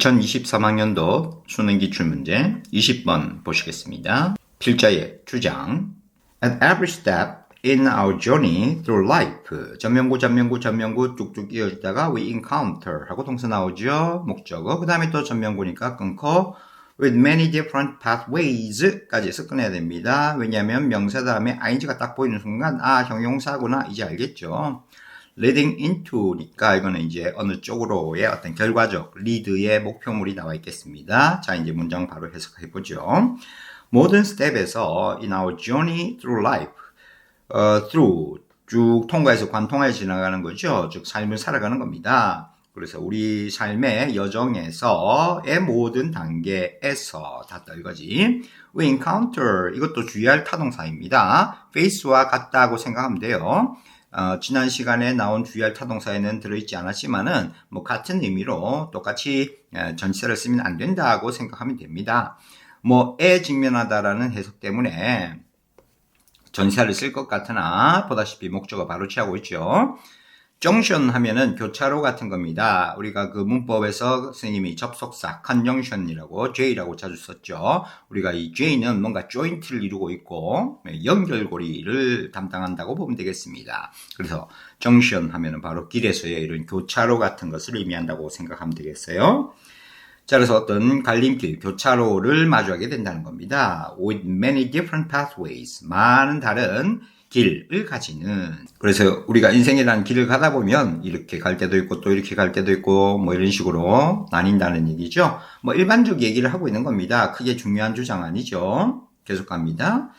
2023학년도 수능 기출문제 20번 보시겠습니다. 필자의 주장 At every step in our journey through life 전명구 쭉쭉 이어지다가 we encounter 하고 동사 나오죠. 목적어 그 다음에 또 전명구니까 끊고 with many different pathways 까지 해서 끊어야 됩니다. 왜냐하면 명사 다음에 ing가 딱 보이는 순간 형용사구나 이제 알겠죠. leading into니까 이거는 이제 어느 쪽으로의 어떤 결과적 lead의 목표물이 나와 있겠습니다. 자, 이제 문장 바로 해석해 보죠. 모든 스텝에서 in our journey through life, through 쭉 통과해서 관통하여 지나가는 거죠. 즉 삶을 살아가는 겁니다. 그래서 우리 삶의 여정에서의 모든 단계에서 닿다 이거지. We encounter 이것도 주의할 타동사입니다. face와 같다고 생각하면 돼요. 지난 시간에 나온 주의할 타동사에는 들어있지 않았지만은 뭐 같은 의미로 똑같이 전치사를 쓰면 안 된다고 생각하면 됩니다. 뭐에 직면하다라는 해석 때문에 전치사를 쓸 것 같으나 보다시피 목적어 바로 취하고 있죠. junction 하면은 교차로 같은 겁니다. 우리가 그 문법에서 선생님이 접속사 conjunction이라고 J라고 자주 썼죠. 우리가 이 J는 뭔가 joint를 이루고 있고 연결고리를 담당한다고 보면 되겠습니다. 그래서 junction 하면은 바로 길에서의 이런 교차로 같은 것을 의미한다고 생각하면 되겠어요. 자, 그래서 어떤 갈림길, 교차로를 마주하게 된다는 겁니다. With many different pathways, 많은 다른 길을 가지는. 그래서 우리가 인생이라는 길을 가다 보면 이렇게 갈 때도 있고 또 이렇게 갈 때도 있고 뭐 이런 식으로 나뉜다는 얘기죠. 뭐 일반적 얘기를 하고 있는 겁니다. 크게 중요한 주장 아니죠. 계속 갑니다.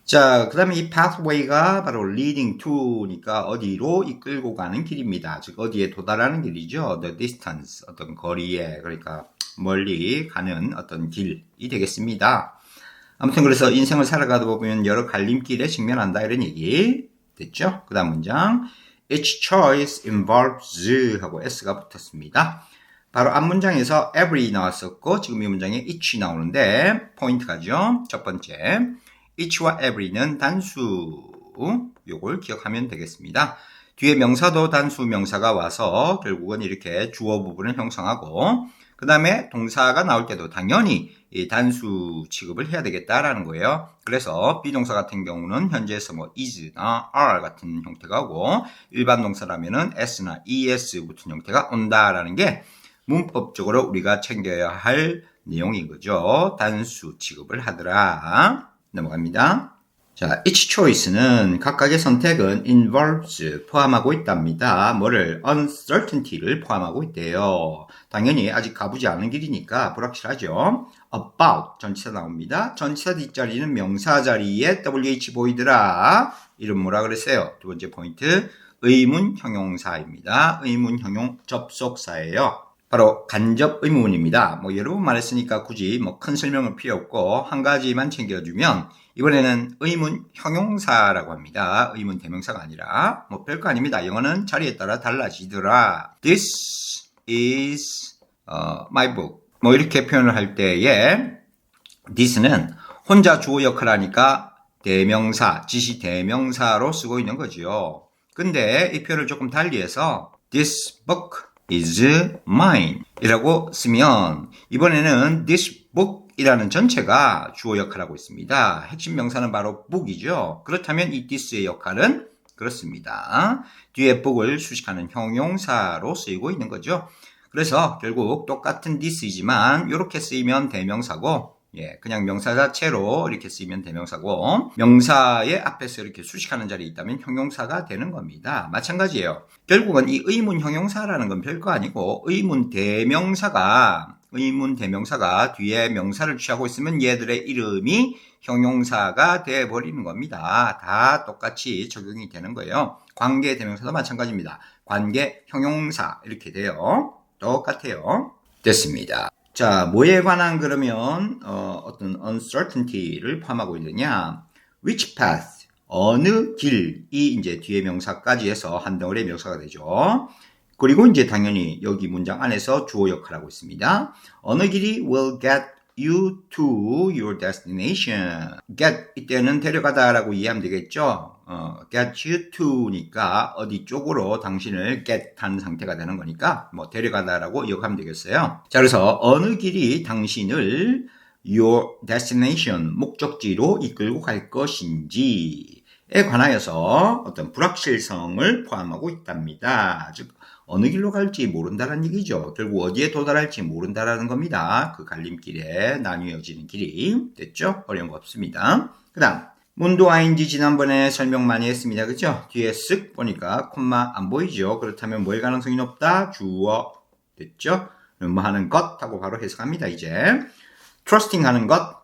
자, 그 다음에 이 pathway가 바로 leading to니까 어디로 이끌고 가는 길입니다. 즉 어디에 도달하는 길이죠. The distance, 어떤 거리에, 그러니까 멀리 가는 어떤 길이 되겠습니다. 아무튼 그래서 인생을 살아가다 보면 여러 갈림길에 직면한다 이런 얘기 됐죠? 그 다음 문장 Each choice involves 하고 s가 붙었습니다. 바로 앞 문장에서 every 나왔었고 지금 이 문장에 each 나오는데 포인트가죠. 첫 번째 each와 every는 단수 요걸 기억하면 되겠습니다. 뒤에 명사도 단수 명사가 와서 결국은 이렇게 주어 부분을 형성하고 그 다음에 동사가 나올 때도 당연히 이 단수 취급을 해야 되겠다라는 거예요. 그래서 비동사 같은 경우는 현재에서 뭐 is나 are 같은 형태가 오고 일반 동사라면은 s나 es 붙은 형태가 온다라는 게 문법적으로 우리가 챙겨야 할 내용인 거죠. 단수 취급을 하더라. 넘어갑니다. 자, each choice는 각각의 선택은 involves 포함하고 있답니다. 뭐를? uncertainty를 포함하고 있대요. 당연히 아직 가보지 않은 길이니까 불확실하죠. about 전치사 나옵니다. 전치사 뒷자리는 명사 자리에 wh 보이더라. 이름 뭐라 그랬어요? 두 번째 포인트 의문 형용사입니다. 의문 형용 접속사예요. 바로 간접 의문입니다. 뭐 여러 번 말했으니까 굳이 뭐 큰 설명은 필요 없고 한 가지만 챙겨주면 이번에는 의문 형용사라고 합니다. 의문 대명사가 아니라 뭐 별거 아닙니다. 영어는 자리에 따라 달라지더라. This is my book. 뭐 이렇게 표현을 할 때에 this는 혼자 주어 역할을 하니까 대명사, 지시 대명사로 쓰고 있는 거죠. 근데 이 표현을 조금 달리해서 this book is mine 이라고 쓰면 이번에는 this book 이라는 전체가 주어 역할을 하고 있습니다. 핵심 명사는 바로 book이죠. 그렇다면 이 this의 역할은 그렇습니다. 뒤에 book을 수식하는 형용사로 쓰이고 있는 거죠. 그래서 결국 똑같은 this이지만 이렇게 쓰이면 대명사고 그냥 명사 자체로 이렇게 쓰이면 대명사고 명사의 앞에서 이렇게 수식하는 자리에 있다면 형용사가 되는 겁니다. 마찬가지예요. 결국은 이 의문 형용사라는 건 별거 아니고 의문 대명사가 뒤에 명사를 취하고 있으면 얘들의 이름이 형용사가 돼버리는 겁니다. 다 똑같이 적용이 되는 거예요. 관계 대명사도 마찬가지입니다. 관계 형용사 이렇게 돼요. 똑같아요. 됐습니다. 자, 뭐에 관한 그러면 어떤 uncertainty를 포함하고 있느냐? Which path? 어느 길이 이제 뒤에 명사까지 해서 한 덩어리의 명사가 되죠. 그리고 이제 당연히 여기 문장 안에서 주어 역할을 하고 있습니다. 어느 길이 will get you to your destination. get 이때는 데려가다라고 이해하면 되겠죠. get you to니까 어디 쪽으로 당신을 get 한 상태가 되는 거니까 뭐 데려가다라고 기억하면 되겠어요. 자, 그래서 어느 길이 당신을 your destination 목적지로 이끌고 갈 것인지에 관하여서 어떤 불확실성을 포함하고 있답니다. 즉 어느 길로 갈지 모른다는 얘기죠. 결국 어디에 도달할지 모른다라는 겁니다. 그 갈림길에 나뉘어지는 길이. 됐죠? 어려운 거 없습니다. 그 다음 문도 ing 지난번에 설명 많이 했습니다. 그죠? 뒤에 쓱 보니까 콤마 안 보이죠? 그렇다면 뭐일 가능성이 높다? 주어. 됐죠? 뭐 하는 것 하고 바로 해석합니다. 이제 trusting 하는 것.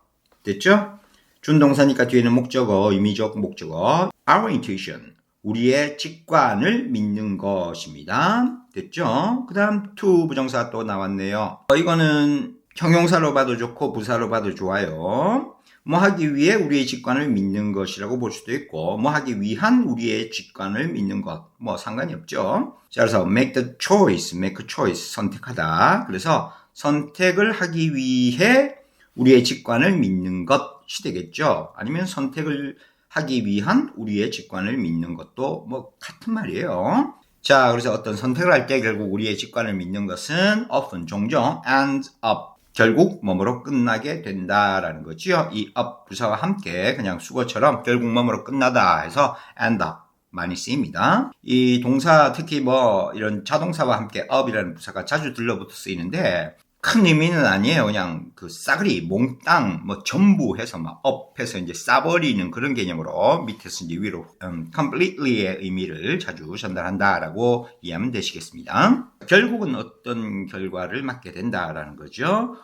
됐죠? 준동사니까 뒤에는 목적어, 의미적 목적어. Our intuition. 우리의 직관을 믿는 것입니다. 됐죠? 그 다음 to 부정사 또 나왔네요. 이거는 형용사로 봐도 좋고 부사로 봐도 좋아요. 뭐 하기 위해 우리의 직관을 믿는 것이라고 볼 수도 있고 뭐 하기 위한 우리의 직관을 믿는 것 뭐 상관이 없죠. 자, 그래서 make the choice, make a choice 선택하다. 그래서 선택을 하기 위해 우리의 직관을 믿는 것이 되겠죠. 아니면 선택을 하기 위한 우리의 직관을 믿는 것도 뭐 같은 말이에요. 자, 그래서 어떤 선택을 할 때 결국 우리의 직관을 믿는 것은 often 종종 end up 결국 뭐뭐로 끝나게 된다라는 거지요. 이 up 부사와 함께 그냥 수거처럼 결국 뭐뭐로 끝나다 해서 end up 많이 쓰입니다. 이 동사 특히 뭐 이런 자동사와 함께 up이라는 부사가 자주 들러붙어 쓰이는데 큰 의미는 아니에요. 그냥 그 싸그리 몽땅 뭐 전부 해서 막 업해서 이제 싸버리는 그런 개념으로 밑에서 이제 위로 completely의 의미를 자주 전달한다라고 이해하면 되시겠습니다. 결국은 어떤 결과를 맞게 된다라는 거죠.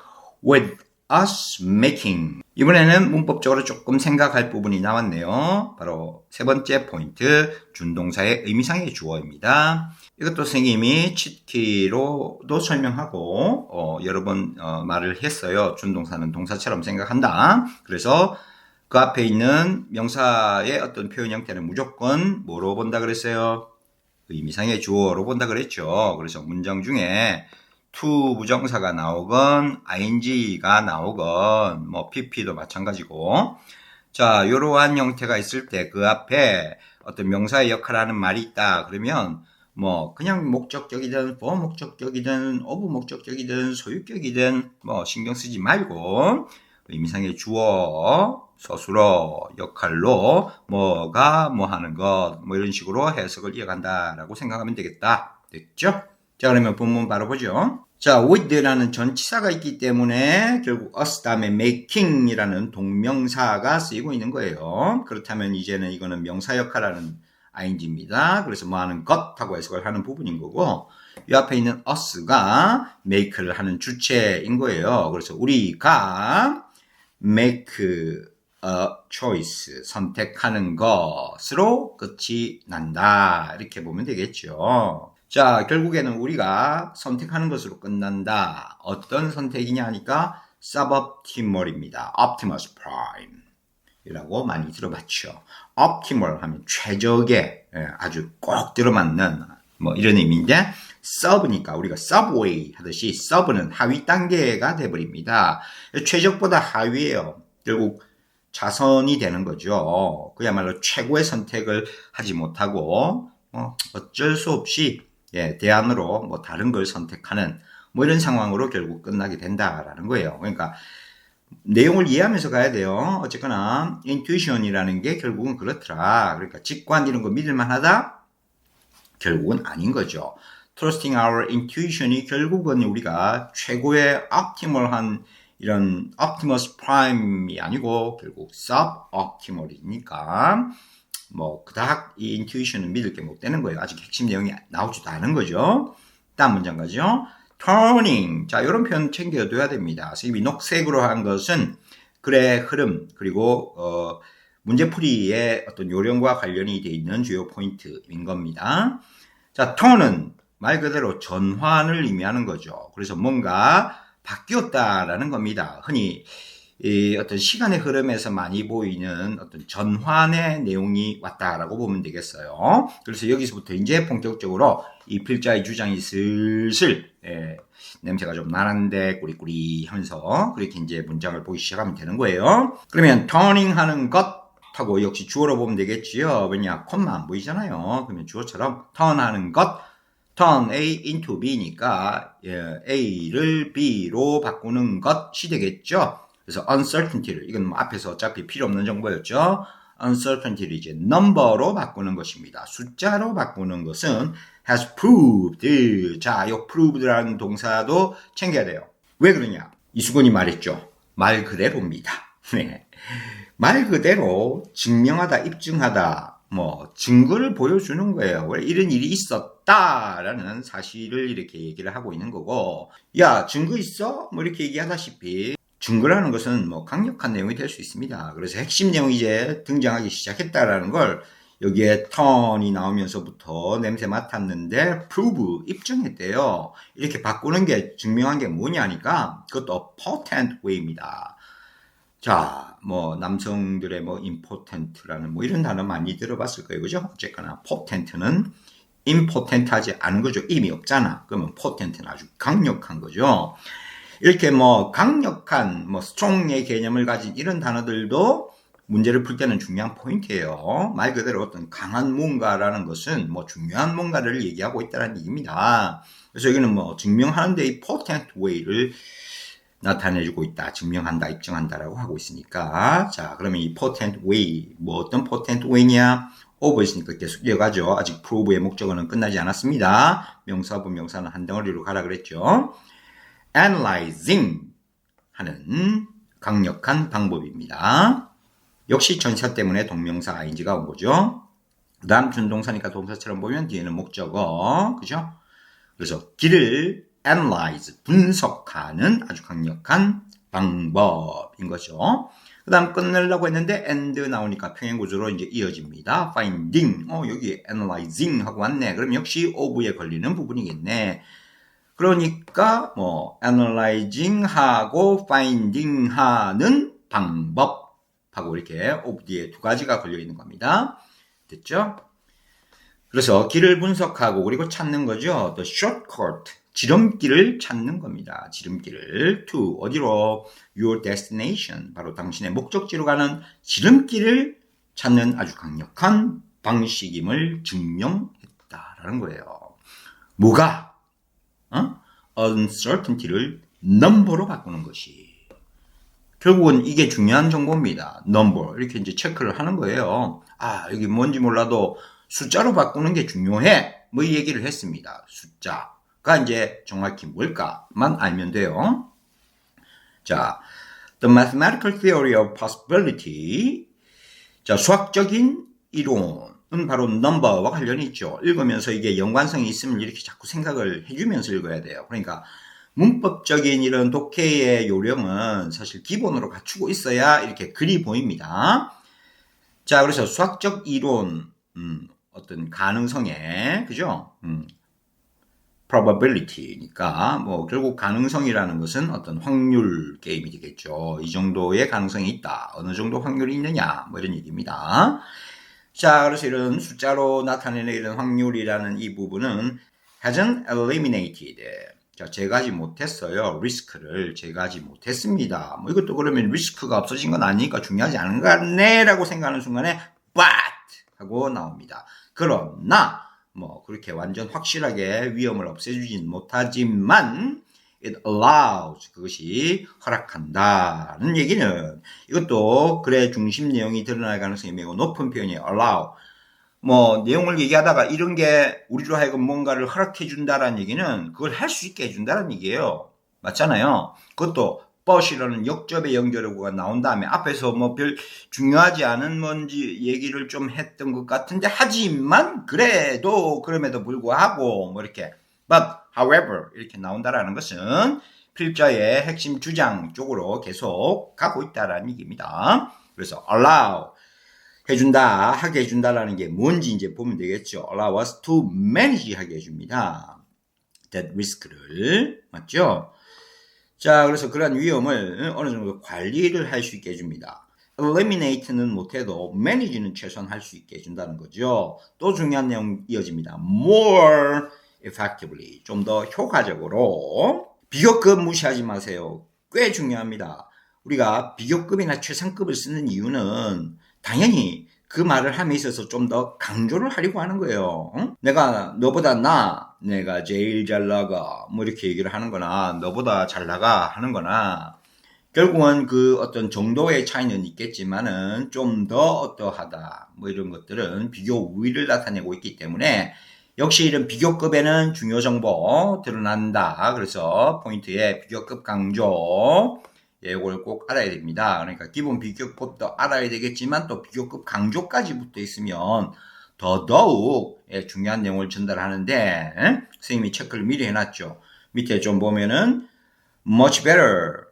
With us making. 이번에는 문법적으로 조금 생각할 부분이 나왔네요. 바로 세 번째 포인트, 준동사의 의미상의 주어입니다. 이것도 선생님이 치트키로도 설명하고 여러 번 말을 했어요. 준동사는 동사처럼 생각한다. 그래서 그 앞에 있는 명사의 어떤 표현 형태는 무조건 뭐로 본다 그랬어요? 의미상의 주어로 본다 그랬죠. 그래서 문장 중에 to 부정사가 나오건 ing가 나오건 뭐 pp도 마찬가지고 자, 이러한 형태가 있을 때 그 앞에 어떤 명사의 역할을 하는 말이 있다 그러면 뭐 그냥 목적격이든 보목적격이든 어부목적격이든 소유격이든 뭐 신경 쓰지 말고 의미상의 주어 서술어 역할로 뭐가 뭐 하는 것 뭐 이런 식으로 해석을 이어간다라고 생각하면 되겠다. 됐죠? 자, 그러면 본문 바로 보죠. 자, with라는 전치사가 있기 때문에 결국 us 다음에 making이라는 동명사가 쓰이고 있는 거예요. 그렇다면 이제는 이거는 명사 역할하는 ing입니다. 그래서 뭐 하는 것 하고 해석을 하는 부분인 거고 이 앞에 있는 us가 make를 하는 주체인 거예요. 그래서 우리가 make a choice 선택하는 것으로 끝이 난다. 이렇게 보면 되겠죠. 자, 결국에는 우리가 선택하는 것으로 끝난다. 어떤 선택이냐 하니까 suboptimal입니다. optimus prime 이라고 많이 들어봤죠. optimal 하면 최적의 아주 꼭 들어맞는 뭐 이런 의미인데 sub니까 우리가 subway 하듯이 sub는 하위 단계가 돼버립니다. 최적보다 하위예요. 결국 자선이 되는 거죠. 그야말로 최고의 선택을 하지 못하고 어쩔 수 없이 대안으로 뭐 다른 걸 선택하는 뭐 이런 상황으로 결국 끝나게 된다라는 거예요. 그러니까 내용을 이해하면서 가야 돼요. 어쨌거나 intuition이라는 게 결국은 그렇더라. 그러니까 직관 이런 거 믿을만 하다? 결국은 아닌 거죠. Trusting our intuition이 결국은 우리가 최고의 optimal한 이런 optimus prime이 아니고 결국 suboptimal이니까 뭐 그닥 이 intuition은 믿을 게 못 되는 거예요. 아직 핵심 내용이 나오지도 않은 거죠. 다음 문장 가죠. turning. 자, 이런 표현 챙겨둬야 됩니다. 선생님이 녹색으로 한 것은 글의 흐름 그리고 문제풀이의 어떤 요령과 관련이 되어 있는 주요 포인트인 겁니다. 자, turn은 말 그대로 전환을 의미하는 거죠. 그래서 뭔가 바뀌었다라는 겁니다. 흔히 이 어떤 시간의 흐름에서 많이 보이는 어떤 전환의 내용이 왔다라고 보면 되겠어요. 그래서 여기서부터 이제 본격적으로 이 필자의 주장이 슬슬 냄새가 좀 나는데 꾸리꾸리 하면서 그렇게 이제 문장을 보기 시작하면 되는 거예요. 그러면 turning 하는 것 하고 역시 주어로 보면 되겠지요. 왜냐 콤마 안 보이잖아요. 그러면 주어처럼 turn 하는 것 turn A into B니까 A를 B로 바꾸는 것이 되겠죠. 그래서 uncertainty를 이건 뭐 앞에서 어차피 필요 없는 정보였죠. uncertainty를 이제 number로 바꾸는 것입니다. 숫자로 바꾸는 것은 has proved. 자, 이 proved라는 동사도 챙겨야 돼요. 왜 그러냐? 이수근이 말했죠. 말 그대로입니다. 네. 말 그대로 증명하다, 입증하다, 뭐 증거를 보여주는 거예요. 왜 이런 일이 있었다라는 사실을 이렇게 얘기를 하고 있는 거고, 야 증거 있어? 뭐 이렇게 얘기하다시피 증거라는 것은 뭐 강력한 내용이 될 수 있습니다. 그래서 핵심 내용이 이제 등장하기 시작했다라는 걸 여기에 turn이 나오면서부터 냄새 맡았는데 prove 입증했대요. 이렇게 바꾸는 게 증명한 게 뭐냐니까 그것도 potent way입니다. 자, 뭐 남성들의 뭐 important라는 뭐 이런 단어 많이 들어봤을 거예요, 그죠? 어쨌거나 potent는 important하지 않은 거죠. 의미 없잖아. 그러면 potent는 아주 강력한 거죠. 이렇게 뭐 강력한 뭐 strong의 개념을 가진 이런 단어들도 문제를 풀 때는 중요한 포인트예요. 말 그대로 어떤 강한 뭔가라는 것은 뭐 중요한 뭔가를 얘기하고 있다는 얘기입니다. 그래서 여기는 뭐 증명하는데 이 potent way를 나타내주고 있다, 증명한다, 입증한다라고 하고 있으니까. 자, 그러면 이 potent way, 뭐 어떤 potent way냐? over 있으니까 계속 이어가죠. 아직 prove의 목적어는 끝나지 않았습니다. 명사부 명사는 한 덩어리로 가라 그랬죠. analyzing 하는 강력한 방법입니다. 역시 전사 때문에 동명사 ing가 온 거죠. 그 다음 준동사니까 동사처럼 보면 뒤에는 목적어, 그죠? 그래서 길을 analyze, 분석하는 아주 강력한 방법인 거죠. 그 다음 끝내려고 했는데 and 나오니까 평행구조로 이제 이어집니다. finding, 여기 analyzing 하고 왔네. 그럼 역시 of에 걸리는 부분이겠네. 그러니까 뭐 analyzing 하고 finding 하는 방법하고 이렇게 of 뒤에 두 가지가 걸려 있는 겁니다. 됐죠? 그래서 길을 분석하고 그리고 찾는 거죠. The shortcut, 지름길을 찾는 겁니다. 지름길을 to 어디로? Your destination, 바로 당신의 목적지로 가는 지름길을 찾는 아주 강력한 방식임을 증명했다라는 거예요. 뭐가? uncertainty를 number로 바꾸는 것이. 결국은 이게 중요한 정보입니다. number 이렇게 이제 체크를 하는 거예요. 아, 여기 뭔지 몰라도 숫자로 바꾸는 게 중요해. 뭐 이 얘기를 했습니다. 숫자가 이제 정확히 뭘까만 알면 돼요. 자, the mathematical theory of possibility. 자, 수학적인 이론은 바로 number와 관련이 있죠. 읽으면서 이게 연관성이 있으면 이렇게 자꾸 생각을 해주면서 읽어야 돼요. 그러니까 문법적인 이런 독해의 요령은 사실 기본으로 갖추고 있어야 이렇게 글이 보입니다. 자, 그래서 수학적 이론, 어떤 가능성에, 그죠? probability니까, 뭐, 결국 가능성이라는 것은 어떤 확률 게임이 되겠죠. 이 정도의 가능성이 있다. 어느 정도 확률이 있느냐. 뭐 이런 얘기입니다. 자, 그래서 이런 숫자로 나타내는 이런 확률이라는 이 부분은 hasn't eliminated. 자, 제거하지 못했어요. 리스크를 제거하지 못했습니다. 뭐 이것도 그러면 리스크가 없어진 건 아니니까 중요하지 않은 거 같네 라고 생각하는 순간에 but 하고 나옵니다. 그러나 뭐 그렇게 완전 확실하게 위험을 없애주진 못하지만 it allows, 그것이 허락한다는 얘기는 이것도 글의 중심 내용이 드러날 가능성이 매우 높은 표현이에요. allow. 뭐 내용을 얘기하다가 이런 게 우리로 하여금 뭔가를 허락해 준다라는 얘기는 그걸 할 수 있게 해준다는 얘기예요. 맞잖아요. 그것도 but이라는 역접의 연결어가 나온 다음에 앞에서 뭐 별 중요하지 않은 뭔지 얘기를 좀 했던 것 같은데 하지만 그래도 그럼에도 불구하고 뭐 이렇게 but however 이렇게 나온다라는 것은 필자의 핵심 주장 쪽으로 계속 가고 있다라는 얘기입니다. 그래서 allow 해준다, 하게 해준다라는 게 뭔지 이제 보면 되겠죠. allow us to manage 하게 해줍니다. that risk를. 맞죠? 자, 그래서 그런 위험을 어느 정도 관리를 할 수 있게 해줍니다. eliminate는 못해도 manage는 최소한 할 수 있게 해준다는 거죠. 또 중요한 내용 이어집니다. more effectively, 좀 더 효과적으로. 비교급 무시하지 마세요. 꽤 중요합니다. 우리가 비교급이나 최상급을 쓰는 이유는 당연히 그 말을 함에 있어서 좀 더 강조를 하려고 하는 거예요. 응? 내가 너보다 내가 제일 잘 나가 뭐 이렇게 얘기를 하는 거나 너보다 잘 나가 하는 거나 결국은 그 어떤 정도의 차이는 있겠지만은 좀 더 어떠하다 뭐 이런 것들은 비교 우위를 나타내고 있기 때문에 역시 이런 비교급에는 중요 정보 드러난다. 그래서 포인트에 비교급 강조, 이걸 꼭 알아야 됩니다. 그러니까 기본 비교급도 알아야 되겠지만 또 비교급 강조까지 붙어 있으면 더더욱 중요한 내용을 전달하는데 선생님이 체크를 미리 해놨죠. 밑에 좀 보면은 much better,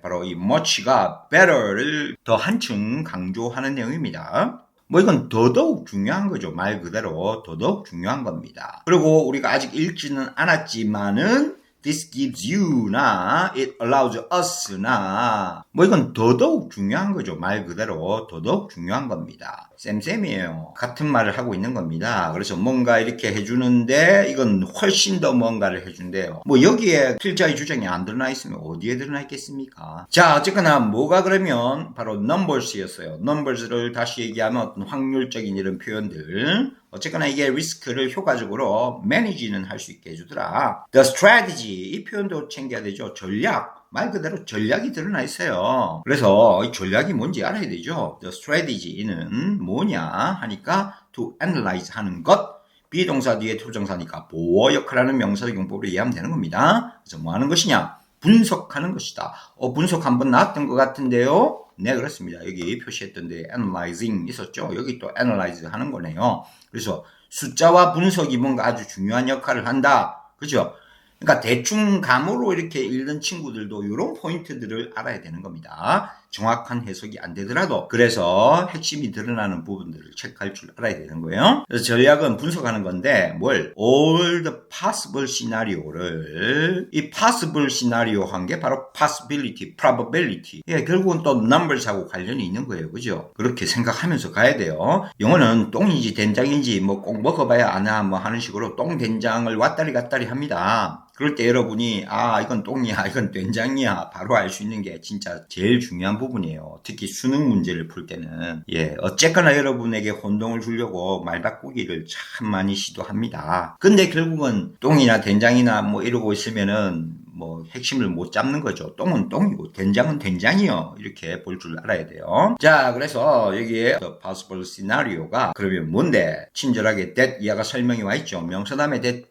바로 이 much가 better를 더 한층 강조하는 내용입니다. 뭐 이건 더더욱 중요한 거죠. 말 그대로 더더욱 중요한 겁니다. 그리고 우리가 아직 읽지는 않았지만은 this gives you나 it allows us나 뭐 이건 더더욱 중요한 거죠. 말 그대로 더더욱 중요한 겁니다. 쌤쌤이에요. 같은 말을 하고 있는 겁니다. 그래서 뭔가 이렇게 해주는데 이건 훨씬 더 뭔가를 해준대요. 뭐 여기에 필자의 주장이 안 드러나 있으면 어디에 드러나 있겠습니까? 자, 어쨌거나 뭐가 그러면 바로 numbers였어요. numbers를 다시 얘기하면 어떤 확률적인 이런 표현들. 어쨌거나 이게 리스크를 효과적으로 manage는 할 수 있게 해주더라. The strategy, 이 표현도 챙겨야 되죠. 전략. 말 그대로 전략이 드러나 있어요. 그래서 이 전략이 뭔지 알아야 되죠. The strategy는 뭐냐 하니까 to analyze 하는 것. 비동사 뒤에 투정사니까 보호 역할하는 명사적 용법으로 이해하면 되는 겁니다. 그래서 뭐 하는 것이냐? 분석하는 것이다. 분석 한번 나왔던 것 같은데요. 네, 그렇습니다. 여기 표시했던데 analyzing 있었죠. 여기 또 analyze 하는 거네요. 그래서 숫자와 분석이 뭔가 아주 중요한 역할을 한다. 그죠? 그러니까 대충 감으로 이렇게 읽는 친구들도 이런 포인트들을 알아야 되는 겁니다. 정확한 해석이 안 되더라도 그래서 핵심이 드러나는 부분들을 체크할 줄 알아야 되는 거예요. 그래서 전략은 분석하는 건데 뭘? All the possible scenario를 이 possible scenario 한 게 바로 possibility, probability. 결국은 또 numbers하고 관련이 있는 거예요. 그죠? 그렇게 생각하면서 가야 돼요. 영어는 똥인지 된장인지 뭐 꼭 먹어봐야 아나 뭐 하는 식으로 똥 된장을 왔다리 갔다리 합니다. 그럴 때 여러분이 이건 똥이야 이건 된장이야 바로 알 수 있는 게 진짜 제일 중요한 부분이에요. 특히 수능 문제를 풀 때는 어쨌거나 여러분에게 혼동을 주려고 말 바꾸기를 참 많이 시도합니다. 근데 결국은 똥이나 된장이나 뭐 이러고 있으면은 뭐 핵심을 못 잡는 거죠. 똥은 똥이고 된장은 된장이요. 이렇게 볼 줄 알아야 돼요. 자, 그래서 여기에 the possible scenario가 그러면 뭔데? 친절하게 that 이하가 설명이 와 있죠. 명사 다음에 that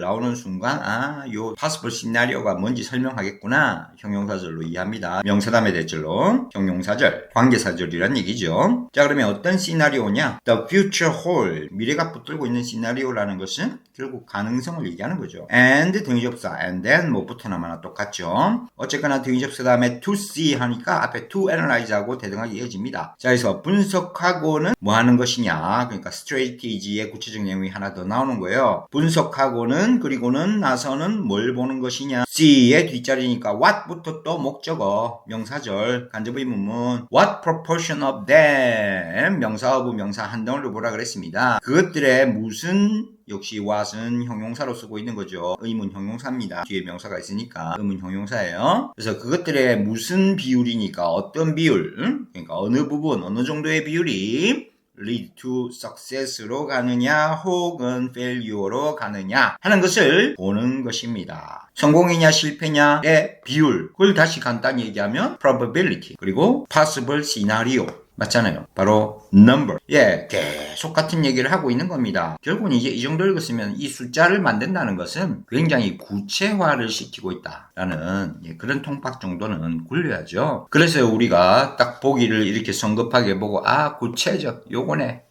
나오는 순간 요 possible scenario가 뭔지 설명하겠구나. 형용사절로 이해합니다. 명사 다음에 that절로 형용사절, 관계사절이란 얘기죠. 자, 그러면 어떤 시나리오냐? The future hold, 미래가 붙들고 있는 시나리오라는 것은 결국 가능성을 얘기하는 거죠. and 등위접사, and then 뭐 붙어나마나 똑같죠. 어쨌거나 등위접사 다음에 to see 하니까 앞에 to analyze하고 대등하게 이어집니다. 자, 그래서 분석하고는 뭐 하는 것이냐? 그러니까 strategy의 구체적 내용이 하나 더 나오는 거예요. 분석하고는 그리고는 나서는 뭘 보는 것이냐? see의 뒷자리니까 what부터 또 목적어, 명사절, 간접 의문문 what proportion of them 명사어부 명사 한 덩어리로 보라 그랬습니다. 그것들의 무슨 역시 what은 형용사로 쓰고 있는 거죠. 의문 형용사입니다. 뒤에 명사가 있으니까 의문 형용사예요. 그래서 그것들의 무슨 비율이니까 어떤 비율, 그러니까 어느 부분, 어느 정도의 비율이 lead to success로 가느냐 혹은 failure로 가느냐 하는 것을 보는 것입니다. 성공이냐 실패냐의 비율, 그걸 다시 간단히 얘기하면 probability, 그리고 possible scenario 맞잖아요. 바로 number. 계속 같은 얘기를 하고 있는 겁니다. 결국은 이제 이 정도 읽었으면 이 숫자를 만든다는 것은 굉장히 구체화를 시키고 있다라는 그런 통박 정도는 굴려야죠. 그래서 우리가 딱 보기를 이렇게 성급하게 보고 구체적 요거네.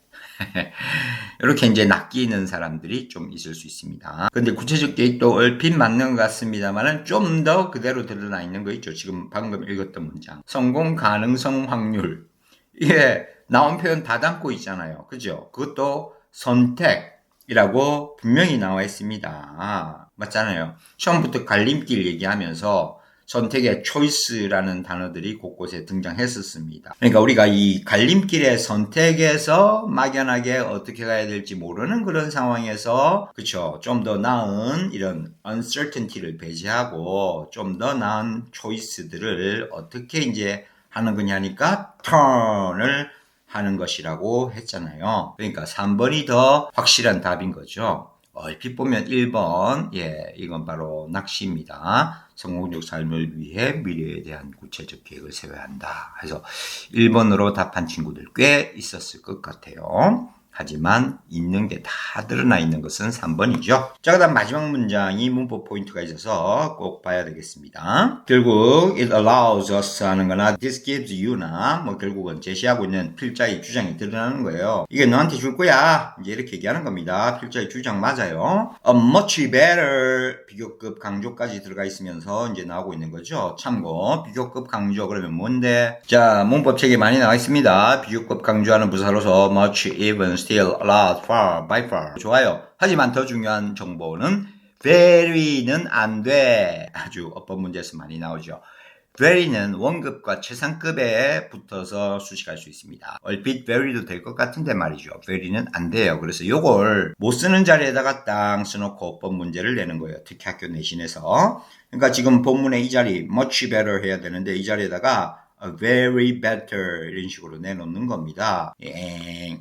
이렇게 이제 낚이는 사람들이 좀 있을 수 있습니다. 근데 구체적 계획도 얼핏 맞는 것 같습니다만은 좀 더 그대로 드러나 있는 거 있죠. 지금 방금 읽었던 문장. 성공 가능성 확률. 나온 표현 다 담고 있잖아요. 그죠? 그것도 선택이라고 분명히 나와 있습니다. 맞잖아요. 처음부터 갈림길 얘기하면서 선택의 choice라는 단어들이 곳곳에 등장했었습니다. 그러니까 우리가 이 갈림길의 선택에서 막연하게 어떻게 가야 될지 모르는 그런 상황에서 그쵸, 좀 더 나은 이런 uncertainty를 배제하고 좀 더 나은 choice들을 어떻게 이제 하는 거냐니까 turn을 하는 것이라고 했잖아요. 그러니까 3번이 더 확실한 답인 거죠. 얼핏 보면 1번, 이건 바로 낚시입니다. 성공적 삶을 위해 미래에 대한 구체적 계획을 세워야 한다. 그래서 1번으로 답한 친구들 꽤 있었을 것 같아요. 하지만 있는 게 다 드러나 있는 것은 3번이죠. 자, 그 다음 마지막 문장이 문법 포인트가 있어서 꼭 봐야 되겠습니다. 결국 it allows us 하는 거나 this gives you나 뭐 결국은 제시하고 있는 필자의 주장이 드러나는 거예요. 이게 너한테 줄 거야. 이제 이렇게 얘기하는 겁니다. 필자의 주장 맞아요. A much better 비교급 강조까지 들어가 있으면서 이제 나오고 있는 거죠. 참고 비교급 강조 그러면 뭔데? 자, 문법 책에 많이 나와 있습니다. 비교급 강조하는 부사로서 much, even, still, a lot, far, by far. 좋아요. 하지만 더 중요한 정보는 very는 안 돼. 아주 어법 문제에서 많이 나오죠. very는 원급과 최상급에 붙어서 수식할 수 있습니다. 얼핏 very도 될 것 같은데 말이죠. very는 안 돼요. 그래서 요걸 못 쓰는 자리에다가 땅 써놓고 어법 문제를 내는 거예요. 특히 학교 내신에서. 그러니까 지금 본문에 이 자리 much better 해야 되는데 이 자리에다가 very better 이런 식으로 내놓는 겁니다.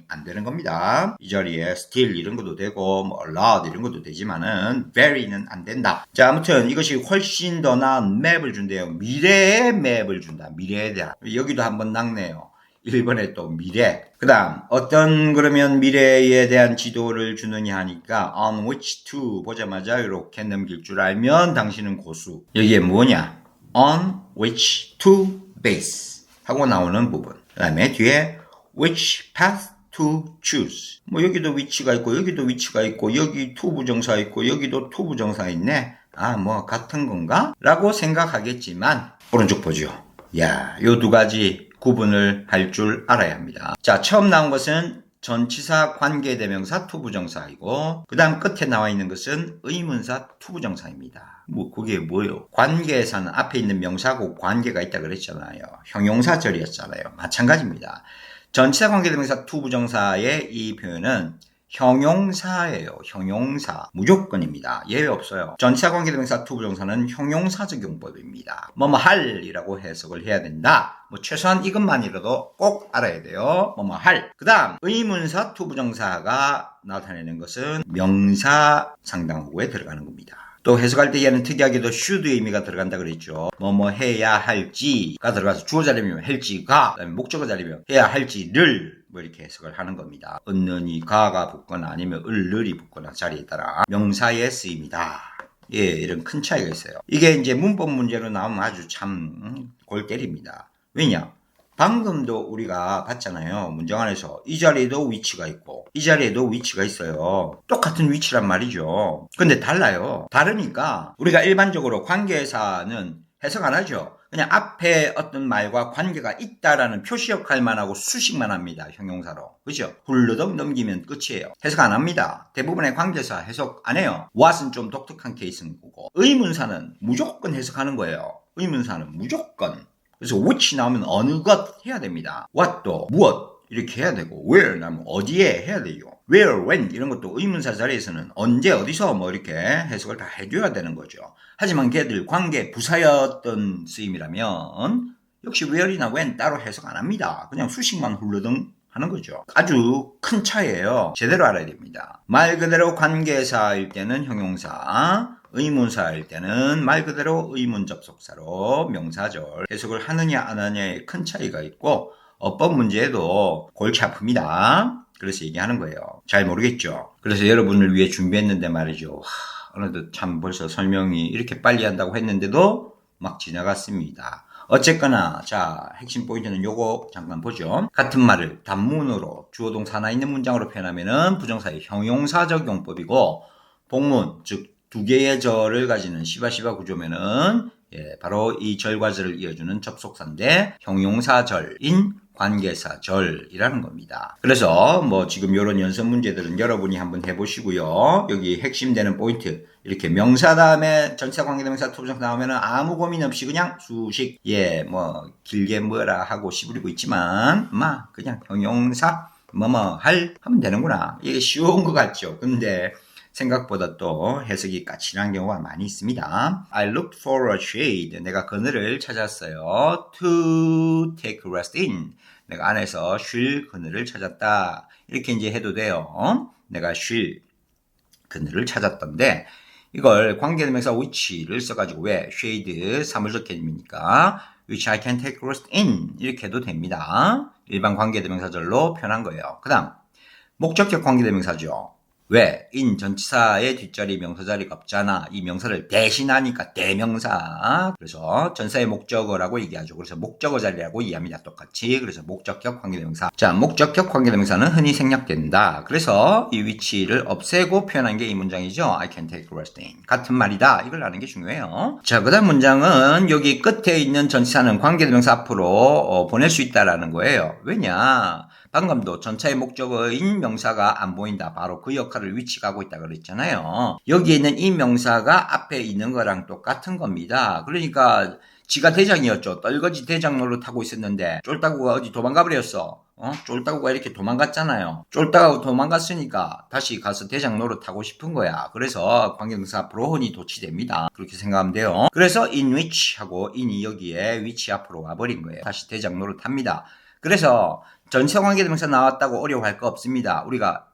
안 되는 겁니다. 이 자리에 still 이런 것도 되고 뭐 a lot 이런 것도 되지만은 very는 안 된다. 자, 아무튼 이것이 훨씬 더 나은 맵을 준대요. 미래의 맵을 준다. 미래에 대한. 여기도 한번 낚네요. 1번에 또 미래. 그 다음 어떤 그러면 미래에 대한 지도를 주느냐 하니까 on which to 보자마자 이렇게 넘길 줄 알면 당신은 고수. 여기에 뭐냐? on which to base 하고 나오는 부분. 그 다음에 뒤에 which path to choose. 뭐 여기도 위치가 있고 여기도 위치가 있고 여기 to 부정사 있고 여기도 to 부정사 있네. 아, 뭐 같은 건가? 라고 생각하겠지만 오른쪽 보죠. 야, 요 두 가지 구분을 할 줄 알아야 합니다. 자, 처음 나온 것은 전치사 관계대명사 투부정사이고 그 다음 끝에 나와 있는 것은 의문사 투부정사입니다. 뭐 그게 뭐예요? 관계에서는 앞에 있는 명사하고 관계가 있다 그랬잖아요. 형용사절이었잖아요. 마찬가지입니다. 전치사 관계대명사 투부정사의 이 표현은 형용사예요. 형용사. 무조건입니다. 예외 없어요. 전치사 관계대명사 투부정사는 형용사적 용법입니다. 뭐뭐 할이라고 해석을 해야 된다. 뭐 최소한 이것만이라도 꼭 알아야 돼요. 뭐뭐 할. 그 다음 의문사 투부정사가 나타내는 것은 명사 상당어구에 들어가는 겁니다. 또 해석할 때 얘는 특이하게도 should 의미가 들어간다 그랬죠. 뭐뭐 해야 할지가 들어가서 주어 자리면 할지가, 그다음에 목적어 자리면 해야 할지를 뭐 이렇게 해석을 하는 겁니다. 은는이 가가 붙거나 아니면 을을이 붙거나 자리에 따라 명사에 쓰입니다. 예, 이런 큰 차이가 있어요. 이게 이제 문법 문제로 나오면 아주 참 골 때립니다. 왜냐? 방금도 우리가 봤잖아요. 문장 안에서 이 자리에도 위치가 있고 이 자리에도 위치가 있어요. 똑같은 위치란 말이죠. 근데 달라요. 다르니까 우리가 일반적으로 관계사는 해석 안 하죠. 그냥 앞에 어떤 말과 관계가 있다라는 표시 역할만 하고 수식만 합니다. 형용사로. 그죠? 훌러덩 넘기면 끝이에요. 해석 안 합니다. 대부분의 관계사 해석 안 해요. what은 좀 독특한 케이스인 거고 의문사는 무조건 해석하는 거예요. 의문사는 무조건. 그래서 which 나오면 어느 것 해야 됩니다. what도 무엇 이렇게 해야 되고 where 나오면 어디에 해야 돼요. where, when 이런 것도 의문사 자리에서는 언제 어디서 뭐 이렇게 해석을 다 해줘야 되는 거죠. 하지만 걔들 관계 부사였던 쓰임이라면 역시 where이나 when 따로 해석 안 합니다. 그냥 수식만 훌러덩 하는 거죠. 아주 큰 차이예요. 제대로 알아야 됩니다. 말 그대로 관계사일 때는 형용사, 의문사일 때는 말 그대로 의문 접속사로 명사절 해석을 하느냐 안 하느냐에 큰 차이가 있고 어법 문제에도 골치 아픕니다. 그래서 얘기하는 거예요. 잘 모르겠죠. 그래서 여러분을 위해 준비했는데 말이죠. 어느덧 참 벌써 설명이 이렇게 빨리 한다고 했는데도 막 지나갔습니다. 어쨌거나 자 핵심 포인트는 요거 잠깐 보죠. 같은 말을 단문으로 주어동사 하나 있는 문장으로 표현하면은 부정사의 형용사적 용법이고 복문 즉 두 개의 절을 가지는 시바시바 구조면은 바로 이 절과 절을 이어주는 접속사인데 형용사절인 관계사절이라는 겁니다. 그래서 뭐 지금 이런 연습 문제들은 여러분이 한번 해보시고요. 여기 핵심되는 포인트 이렇게 명사 다음에 전치사 관계대명사 투부정사 나오면은 아무 고민 없이 그냥 수식 뭐 길게 뭐라 하고 시부리고 있지만 그냥 형용사 뭐뭐 하면 되는구나. 이게 쉬운 것 같죠. 근데 생각보다 또 해석이 까칠한 경우가 많이 있습니다. I looked for a shade. 내가 그늘을 찾았어요. To take a rest in. 내가 안에서 쉴 그늘을 찾았다. 이렇게 이제 해도 돼요. 내가 쉴 그늘을 찾았던데 이걸 관계대명사 which를 써가지고 왜? shade 사물적 개념이니까 which I can take a rest in 이렇게 해도 됩니다. 일반 관계대명사절로 표현한 거예요. 그 다음 목적격 관계대명사죠. 왜? in 전치사의 뒷자리 명사 자리가 없잖아. 이 명사를 대신하니까 대명사. 그래서 전사의 목적어라고 얘기하죠. 그래서 목적어 자리라고 이해합니다. 똑같이. 그래서 목적격 관계대명사. 자, 목적격 관계대명사는 흔히 생략된다. 그래서 이 위치를 없애고 표현한 게 이 문장이죠. I can take a rest in. 같은 말이다. 이걸 아는 게 중요해요. 자, 그 다음 문장은 여기 끝에 있는 전치사는 관계대명사 앞으로 보낼 수 있다라는 거예요. 왜냐? 방금도 전차의 목적어인 명사가 안 보인다. 바로 그 역할을 위치가 하고 있다 그랬잖아요. 여기에 있는 이 명사가 앞에 있는 거랑 똑같은 겁니다. 그러니까 지가 대장이었죠. 떨거지 대장 노릇하고 있었는데 쫄따구가 어디 도망가 버렸어. 쫄따구가 이렇게 도망갔잖아요. 쫄따구가 도망갔으니까 다시 가서 대장 노릇하고 싶은 거야. 그래서 관계명사 앞으로 흔히 도치됩니다. 그렇게 생각하면 돼요. 그래서 in which 하고 in이 여기에 which 앞으로 와버린 거예요. 다시 대장 노릇합니다. 그래서 전체 관계대명사 나왔다고 어려워할 거 없습니다. 우리가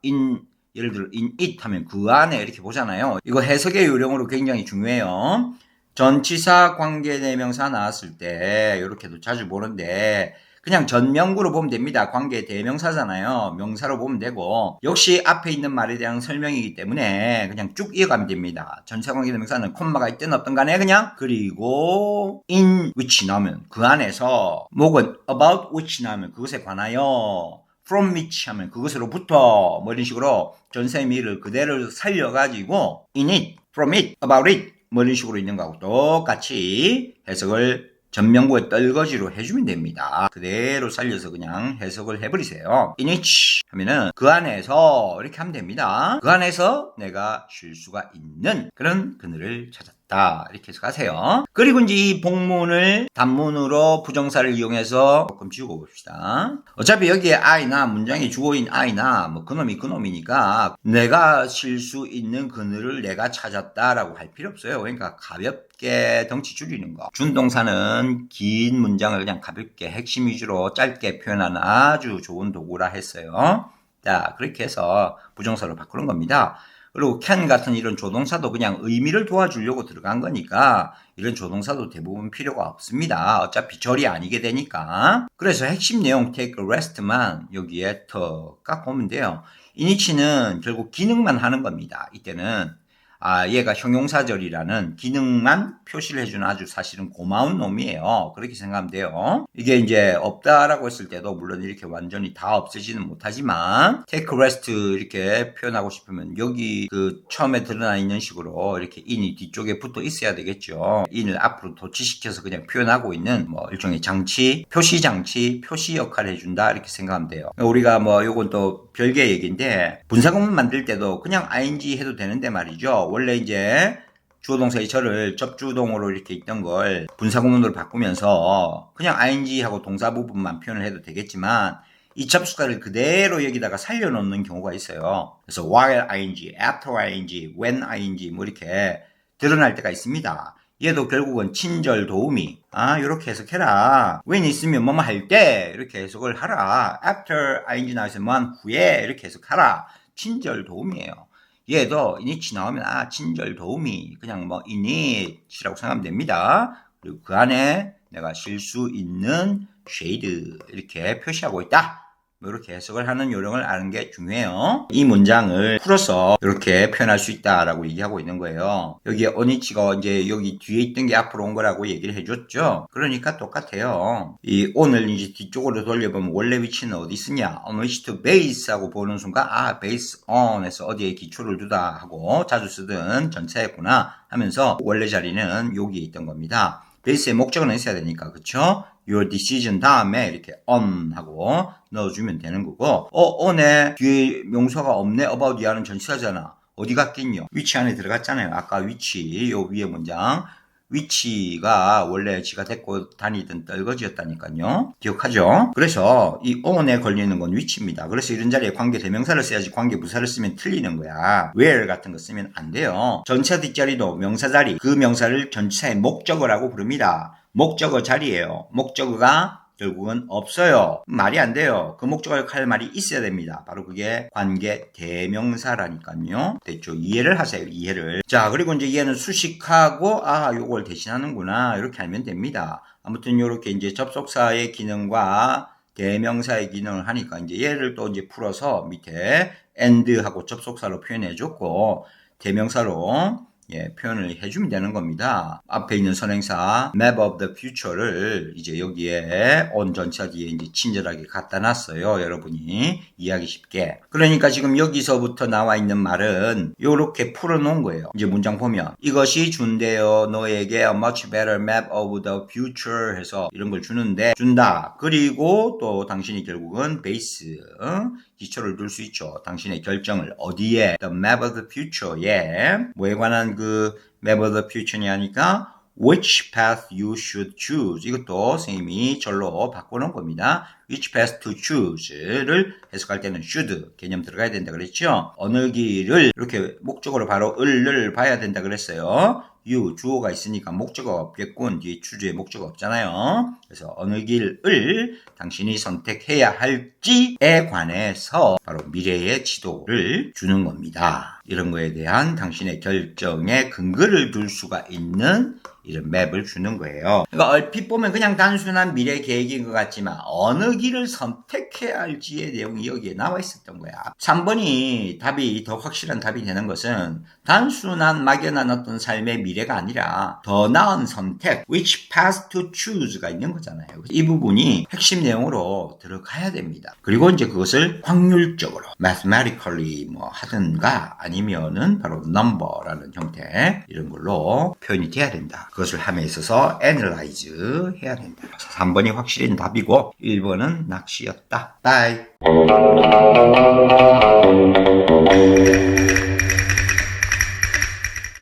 예를 들어 in it 하면 그 안에 이렇게 보잖아요. 이거 해석의 요령으로 굉장히 중요해요. 전치사 관계대명사 나왔을 때 이렇게도 자주 보는데 그냥 전명구로 보면 됩니다. 관계대명사잖아요. 명사로 보면 되고 역시 앞에 있는 말에 대한 설명이기 때문에 그냥 쭉 이어가면 됩니다. 전치사 관계대명사는 콤마가 있든 없든 간에 그냥 그리고 in which 나오면 그 안에서 목은 about which 나오면 그것에 관하여 from which 하면 그것으로부터 뭐 이런 식으로 전세의 미를 그대로 살려가지고 in it, from it, about it 뭐 이런 식으로 있는 거하고 똑같이 해석을 전명구에 떨거지로 해주면 됩니다. 그대로 살려서 그냥 해석을 해버리세요. in which 하면은 그 안에서 이렇게 하면 됩니다. 그 안에서 내가 쉴 수가 있는 그런 그늘을 찾았다. 이렇게 해석하세요. 그리고 이제 이 복문을 단문으로 부정사를 이용해서 조금 지우고 봅시다. 어차피 여기에 I나 문장의 주어인 I나 뭐 그놈이 그놈이니까 내가 쉴 수 있는 그늘을 내가 찾았다라고 할 필요 없어요. 그러니까 가볍게 덩치 줄이는 거. 준동사는 긴 문장을 그냥 가볍게 핵심 위주로 짧게 표현하는 아주 좋은 도구라 했어요. 자, 그렇게 해서 부정사로 바꾸는 겁니다. 그리고 can 같은 이런 조동사도 그냥 의미를 도와주려고 들어간 거니까 이런 조동사도 대부분 필요가 없습니다. 어차피 절이 아니게 되니까. 그래서 핵심 내용 take a rest만 여기에 더 깎고 오면 돼요. init는 결국 기능만 하는 겁니다. 이때는 얘가 형용사절이라는 기능만 표시를 해주는 아주 사실은 고마운 놈이에요. 그렇게 생각하면 돼요. 이게 이제 없다라고 했을 때도 물론 이렇게 완전히 다 없애지는 못하지만 take rest 이렇게 표현하고 싶으면 여기 그 처음에 드러나 있는 식으로 이렇게 in이 뒤쪽에 붙어 있어야 되겠죠. in을 앞으로 도치시켜서 그냥 표현하고 있는 뭐 일종의 장치, 표시 장치, 표시 역할을 해준다 이렇게 생각하면 돼요. 우리가 뭐 요건 또 별개 얘기인데 분사구문 만들 때도 그냥 ing 해도 되는데 말이죠. 원래 이제 주어동사의 절을 접주동으로 이렇게 있던 걸 분사구문으로 바꾸면서 그냥 ing 하고 동사 부분만 표현을 해도 되겠지만 이 접수사를 그대로 여기다가 살려놓는 경우가 있어요. 그래서 while ing, after ing, when ing 뭐 이렇게 드러날 때가 있습니다. 얘도 결국은 친절 도우미. 요렇게 해석해라. when 있으면 뭐뭐 할 때 이렇게 해석을 하라. after ing 나와서 뭐한 후에 이렇게 해석하라. 친절 도우미예요. 얘도 init이 나오면 친절 도우미 그냥 뭐 init이라고 생각하면 됩니다. 그리고 그 안에 내가 쉴 수 있는 shade 이렇게 표시하고 있다. 이렇게 해석을 하는 요령을 아는 게 중요해요. 이 문장을 풀어서 이렇게 표현할 수 있다라고 얘기하고 있는 거예요. 여기에 on이치가 이제 여기 뒤에 있던 게 앞으로 온 거라고 얘기를 해줬죠. 그러니까 똑같아요. 이 on을 이제 뒤쪽으로 돌려보면 원래 위치는 어디 있으냐? on which to base 하고 보는 순간 base on에서 어디에 기초를 두다 하고 자주 쓰던 전체였구나 하면서 원래 자리는 여기에 있던 겁니다. 베이스에 목적어는 있어야 되니까, 그쵸? your decision 다음에 이렇게 on 하고 넣어주면 되는 거고, on에 뒤에 명사가 없네, about 이하는 전치사잖아. 어디 갔긴요? 위치 안에 들어갔잖아요. 아까 위치, 요 위에 문장. 위치가 원래 지가 데리고 다니던 떨거지였다니까요. 기억하죠? 그래서 이 on에 걸리는 건 위치입니다. 그래서 이런 자리에 관계 대명사를 써야지 관계 부사를 쓰면 틀리는 거야. where 같은 거 쓰면 안 돼요. 전치사 뒷자리도 명사 자리, 그 명사를 전치사의 목적어라고 부릅니다. 목적어 자리예요. 목적어가 결국은 없어요. 말이 안 돼요. 그 목적어를 할 말이 있어야 됩니다. 바로 그게 관계 대명사라니까요. 됐죠? 이해를 하세요. 이해를. 자, 그리고 이제 얘는 수식하고 요걸 대신하는구나. 이렇게 알면 됩니다. 아무튼 요렇게 이제 접속사의 기능과 대명사의 기능을 하니까 이제 얘를 또 이제 풀어서 밑에 and하고 접속사로 표현해 줬고 대명사로 표현을 해주면 되는 겁니다. 앞에 있는 선행사 map of the future를 이제 여기에 on 전치사 뒤에 이제 친절하게 갖다 놨어요. 여러분이 이해하기 쉽게. 그러니까 지금 여기서부터 나와 있는 말은 요렇게 풀어놓은 거예요. 이제 문장 보면 이것이 준대요. 너에게 a much better map of the future 해서 이런 걸 준다. 그리고 또 당신이 결국은 베이스 기초를 둘 수 있죠. 당신의 결정을 어디에? The map of the future에 뭐에 관한 그 map of the future냐 하니까 which path you should choose. 이것도 선생님이 절로 바꿔놓은 겁니다. which path to choose를 해석할 때는 should 개념 들어가야 된다 그랬죠. 어느 길을 이렇게 목적으로 바로 을을 봐야 된다 그랬어요. you 주어가 있으니까 목적어가 없겠군. 뒤에 주주의 목적어 없잖아요. 그래서 어느 길을 당신이 선택해야 할지에 관해서 바로 미래의 지도를 주는 겁니다. 이런 거에 대한 당신의 결정에 근거를 둘 수가 있는 이런 맵을 주는 거예요. 그러니까 얼핏 보면 그냥 단순한 미래 계획인 것 같지만 어느 길을 선택해야 할지의 내용이 여기에 나와 있었던 거야. 3번이 답이 더 확실한 답이 되는 것은 단순한 막연한 어떤 삶의 미래가 아니라 더 나은 선택, which path to choose가 있는 거잖아요. 이 부분이 핵심 내용으로 들어가야 됩니다. 그리고 이제 그것을 확률적으로 mathematically 뭐 하든가 아니면은 바로 number라는 형태 이런 걸로 표현이 돼야 된다. 그것을 함에 있어서 analyze 해야 된다. 3번이 확실히 답이고 1번은 낚시였다. 바이.